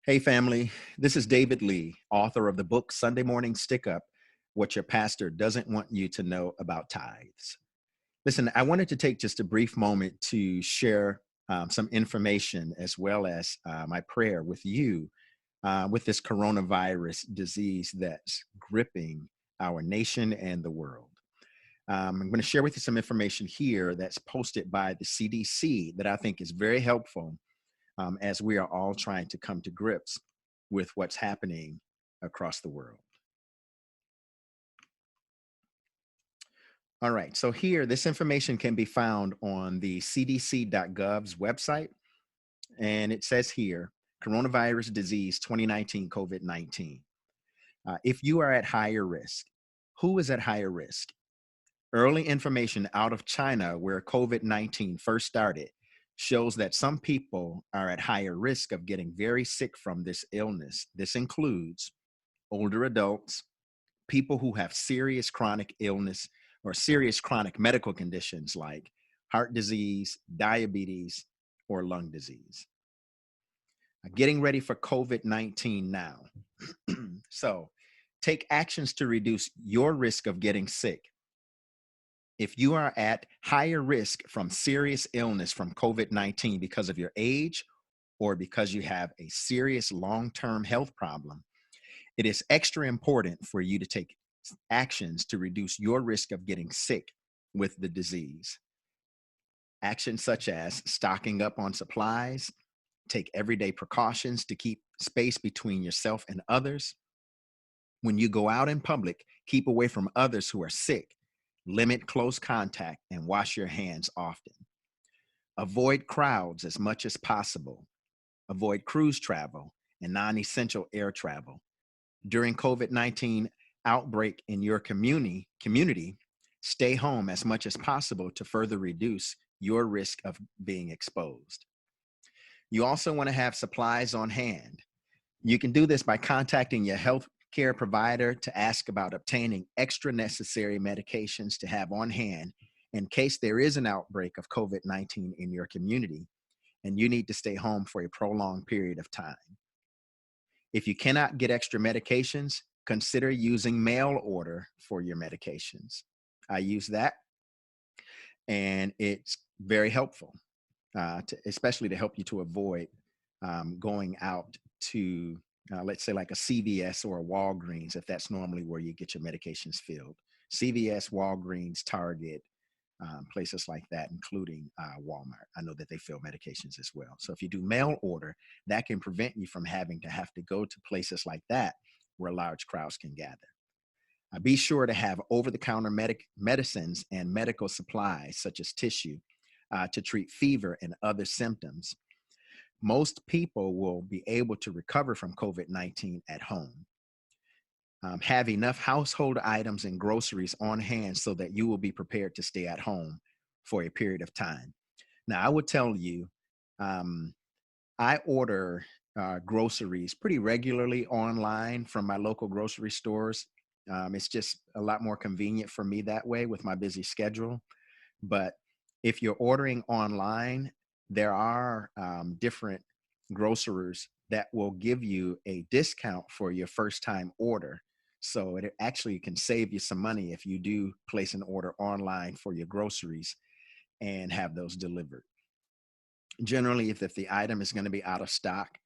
Hey, family. This is David Lee, author of the book Sunday Morning Stick Up: What Your Pastor Doesn't Want You to Know About Tithes. Listen, I wanted to take just a brief moment to share some information as well as my prayer with you with this coronavirus disease that's gripping our nation and the world. I'm going to share with you some information here that's posted by the CDC that I think is very helpful as we are all trying to come to grips with what's happening across the world. All right, so here, this information can be found on the cdc.gov's website, and it says here, coronavirus disease 2019 COVID-19. If you are at higher risk, who is at higher risk? Early information out of China, where COVID-19 first started, shows that some people are at higher risk of getting very sick from this illness. This includes older adults, people who have serious chronic illness or serious chronic medical conditions like heart disease, diabetes, or lung disease. Getting ready for COVID-19 now. So take actions to reduce your risk of getting sick. If you are at higher risk from serious illness from COVID-19 because of your age or because you have a serious long-term health problem, it is extra important for you to take actions to reduce your risk of getting sick with the disease. Actions such as stocking up on supplies, take everyday precautions to keep space between yourself and others. When you go out in public, keep away from others who are sick. Limit close contact and wash your hands often. Avoid crowds as much as possible. Avoid cruise travel and non-essential air travel. During COVID-19 outbreak in your community, stay home as much as possible to further reduce your risk of being exposed. You also want to have supplies on hand. You can do this by contacting your health care provider to ask about obtaining extra necessary medications to have on hand in case there is an outbreak of COVID-19 in your community and you need to stay home for a prolonged period of time. If you cannot get extra medications, consider using mail order for your medications. I use that, and it's very helpful, especially to help you to avoid going out to, let's say, like a CVS or a Walgreens, if that's normally where you get your medications filled. CVS, Walgreens, Target, places like that, including Walmart. I know that they fill medications as well. So if you do mail order, that can prevent you from having to have to go to places like that where large crowds can gather. Be sure to have over-the-counter medicines and medical supplies, such as tissue, to treat fever and other symptoms. Most people will be able to recover from COVID-19 at home. Have enough household items and groceries on hand so that you will be prepared to stay at home for a period of time. Now, I would tell you, I order groceries pretty regularly online from my local grocery stores. It's just a lot more convenient for me that way with my busy schedule. But if you're ordering online, there are different grocers that will give you a discount for your first time order. So it actually can save you some money if you do place an order online for your groceries and have those delivered. Generally, if the item is going to be out of stock,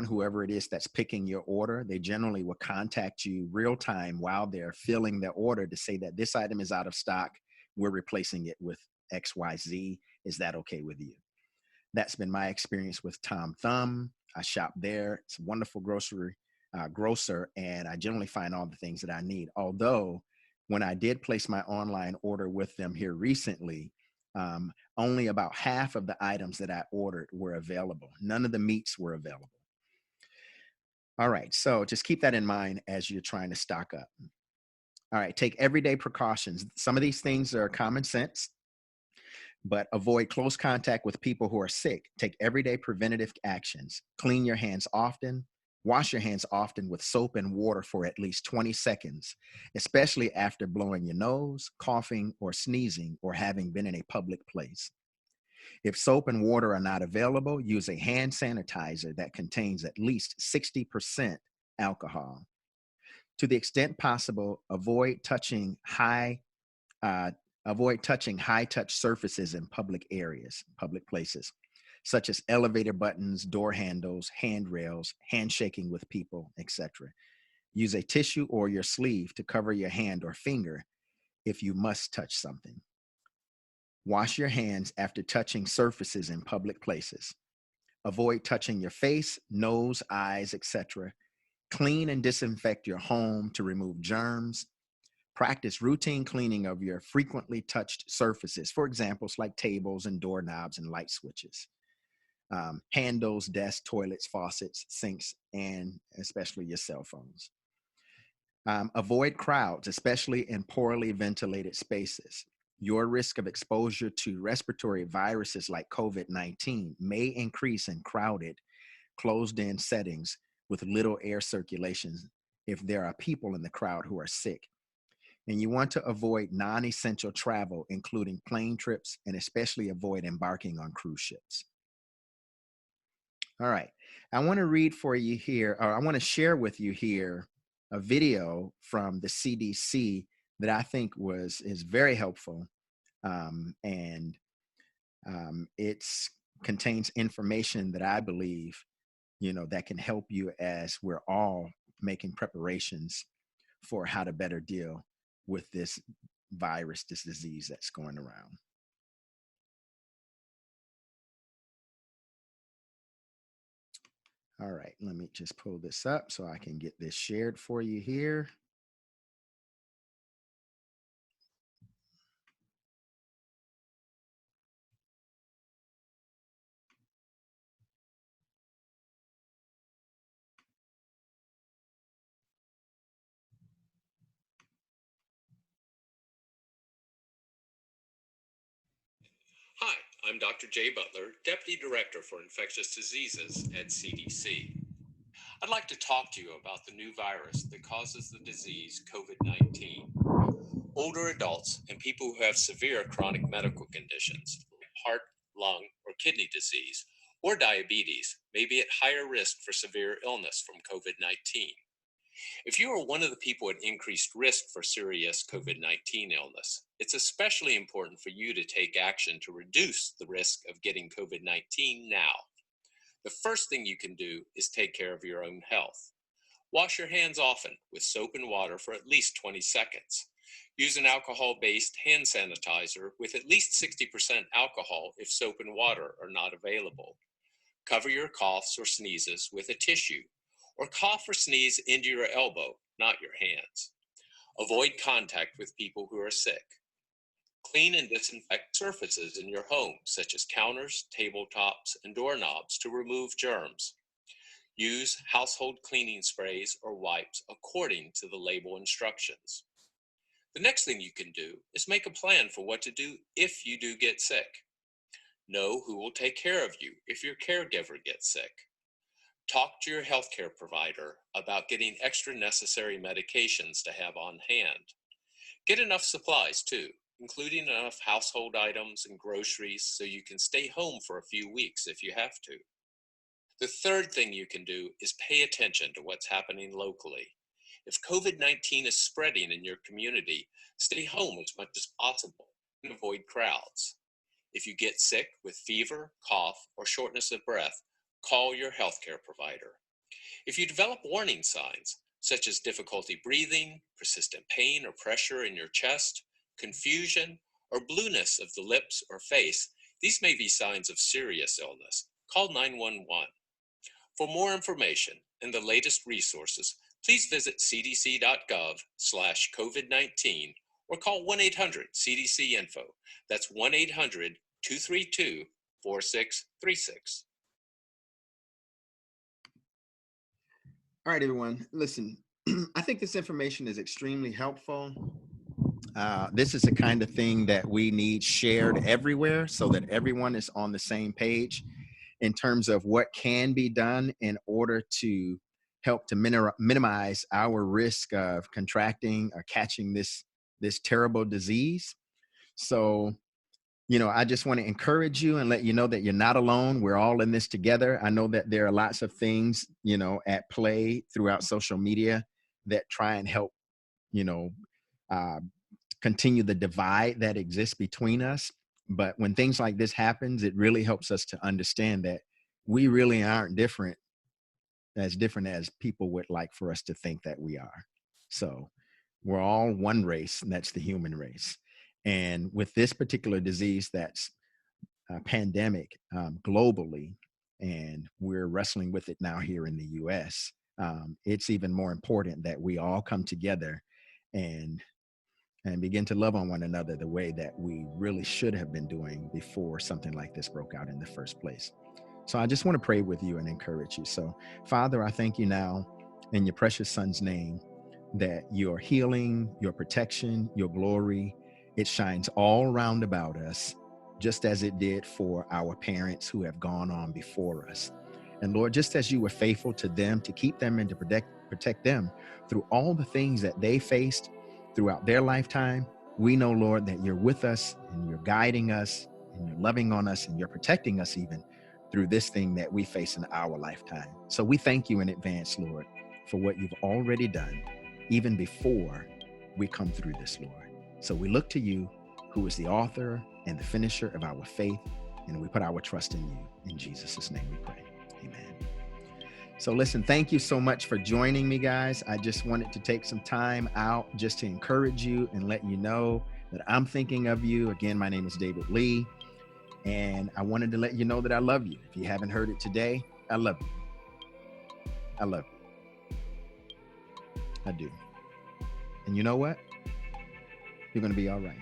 whoever it is that's picking your order, they generally will contact you real time while they're filling their order to say that this item is out of stock. We're replacing it with XYZ. Is that okay with you? That's been my experience with Tom Thumb. I shop there. It's a wonderful grocer, and I generally find all the things that I need. Although when I did place my online order with them here recently, only about half of the items that I ordered were available. None of the meats were available. All right, so just keep that in mind as you're trying to stock up. All right, take everyday precautions. Some of these things are common sense, but avoid close contact with people who are sick. Take everyday preventative actions. Clean your hands often. Wash your hands often with soap and water for at least 20 seconds, especially after blowing your nose, coughing, or sneezing, or having been in a public place. If soap and water are not available, use a hand sanitizer that contains at least 60% alcohol. To the extent possible, uh, avoid touching high-touch surfaces in public areas, public places, such as elevator buttons, door handles, handrails, handshaking with people, etc. Use a tissue or your sleeve to cover your hand or finger if you must touch something. Wash your hands after touching surfaces in public places. Avoid touching your face, nose, eyes, etc. Clean and disinfect your home to remove germs. Practice routine cleaning of your frequently touched surfaces, for examples like tables and doorknobs and light switches, handles, desks, toilets, faucets, sinks, and especially your cell phones. Avoid crowds, especially in poorly ventilated spaces. Your risk of exposure to respiratory viruses like COVID-19 may increase in crowded, closed-in settings with little air circulation if there are people in the crowd who are sick. And you want to avoid non-essential travel, including plane trips, and especially avoid embarking on cruise ships. All right. I want to read for you here, or I want to share with you here a video from the CDC that I think is very helpful, and it contains information that I believe that can help you as we're all making preparations for how to better deal with this virus, this disease that's going around. All right, let me just pull this up so I can get this shared for you here. Hi, I'm Dr. Jay Butler, Deputy Director for Infectious Diseases at CDC. I'd like to talk to you about the new virus that causes the disease COVID-19. Older adults and people who have severe chronic medical conditions, like heart, lung, or kidney disease, or diabetes, may be at higher risk for severe illness from COVID-19. If you are one of the people at increased risk for serious COVID-19 illness, it's especially important for you to take action to reduce the risk of getting COVID-19 now. The first thing you can do is take care of your own health. Wash your hands often with soap and water for at least 20 seconds. Use an alcohol-based hand sanitizer with at least 60% alcohol if soap and water are not available. Cover your coughs or sneezes with a tissue, or cough or sneeze into your elbow, not your hands. Avoid contact with people who are sick. Clean and disinfect surfaces in your home, such as counters, tabletops, and doorknobs to remove germs. Use household cleaning sprays or wipes according to the label instructions. The next thing you can do is make a plan for what to do if you do get sick. Know who will take care of you if your caregiver gets sick. Talk to your healthcare provider about getting extra necessary medications to have on hand. Get enough supplies too, including enough household items and groceries so you can stay home for a few weeks if you have to. The third thing you can do is pay attention to what's happening locally. If COVID-19 is spreading in your community, stay home as much as possible and avoid crowds. If you get sick with fever, cough, or shortness of breath, call your healthcare provider. If you develop warning signs, such as difficulty breathing, persistent pain or pressure in your chest, confusion, or blueness of the lips or face, these may be signs of serious illness. Call 911. For more information and the latest resources, please visit cdc.gov/COVID-19 or call 1-800-CDC-INFO. That's 1-800-232-4636. All right, everyone, listen, I think this information is extremely helpful. This is the kind of thing that we need shared everywhere so that everyone is on the same page in terms of what can be done in order to help to minimize our risk of contracting or catching this terrible disease. So I just want to encourage you and let you know that you're not alone. We're all in this together. I know that there are lots of things, at play throughout social media that try and help, you know, uh, continue the divide that exists between us. But when things like this happens, it really helps us to understand that we really aren't different as people would like for us to think that we are. So we're all one race, and that's the human race. And with this particular disease that's a pandemic globally, and we're wrestling with it now here in the US, it's even more important that we all come together and begin to love on one another the way that we really should have been doing before something like this broke out in the first place. So I just want to pray with you and encourage you. So, Father, I thank you now in your precious Son's name that your healing, your protection, your glory, it shines all round about us, just as it did for our parents who have gone on before us. And Lord, just as you were faithful to them to keep them and to protect them through all the things that they faced throughout their lifetime, we know, Lord, that you're with us and you're guiding us and you're loving on us and you're protecting us even through this thing that we face in our lifetime. So we thank you in advance, Lord, for what you've already done, even before we come through this, Lord. So we look to you, who is the author and the finisher of our faith, and we put our trust in you. In Jesus' name we pray. Amen. So listen, thank you so much for joining me, guys. I just wanted to take some time out just to encourage you and let you know that I'm thinking of you. Again, my name is David Lee, and I wanted to let you know that I love you. If you haven't heard it today, I love you. I love you. I do. And you know what? You're going to be all right.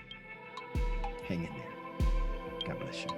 Hang in there. God bless you.